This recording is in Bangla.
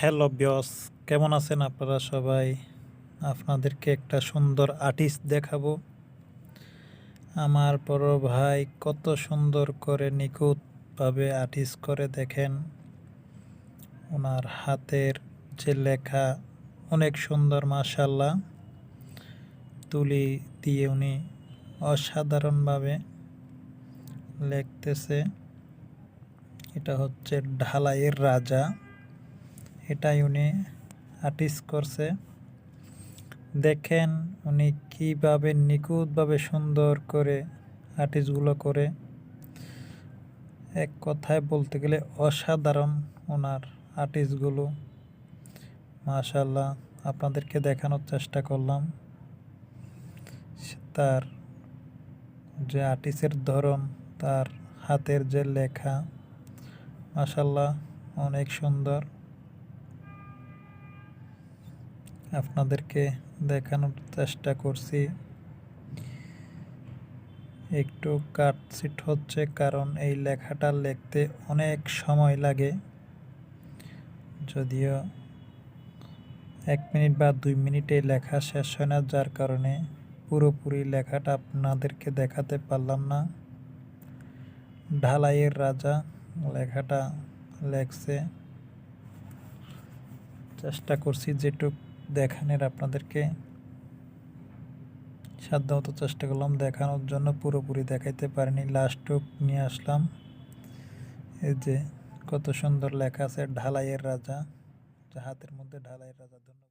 হ্যালো বিয়স, কেমন আছেন আপনারা সবাই? আপনাদেরকে একটা সুন্দর আর্টিস্ট দেখাবো। আমার বড় ভাই কত সুন্দর করে নিখুঁতভাবে আর্টিস্ট করে দেখেন। ওনার হাতের যে লেখা অনেক সুন্দর, মাশাআল্লাহ। তুলি দিয়ে উনি অসাধারণভাবে লিখতেছে। এটা হচ্ছে ঢালাইয়ের রাজা, এটাই উনি আর্টিস্ট করছে। দেখেন উনি কীভাবে নিখুঁতভাবে সুন্দর করে আর্টিস্টগুলো করে। এক কথায় বলতে গেলে অসাধারণ ওনার আর্টিস্টগুলো, মাশাআল্লাহ। আপনাদেরকে দেখানোর চেষ্টা করলাম তার যে আর্টিস্টের ধরন, তার হাতের যে লেখা, মাশাআল্লাহ অনেক সুন্দর। আপনাদেরকে দেখানোর চেষ্টা করছি। একটু কাটছিট হচ্ছে কারণ এই লেখাটা লিখতে অনেক সময় লাগে। যদিও 1 মিনিট বা 2 মিনিটে লেখা শেষ হয় না, যার কারণে পুরোপুরি লেখাটা আপনাদেরকে দেখাতে পারলাম না। ঢালাইয়ের রাজা লেখাটা লেখছে, চেষ্টা করছি যেটুক দেখানোর আপনাদেরকে সাধ্যমতো চেষ্টা করলাম দেখানোর জন্য। পুরোপুরি দেখাইতে পারিনি, লাস্টটুক নিয়ে আসলাম। এই যে কত সুন্দর লেখা আছে ঢালাইয়ের রাজা, হাতের মধ্যে ঢালাইয়ের রাজা। ধন্যবাদ।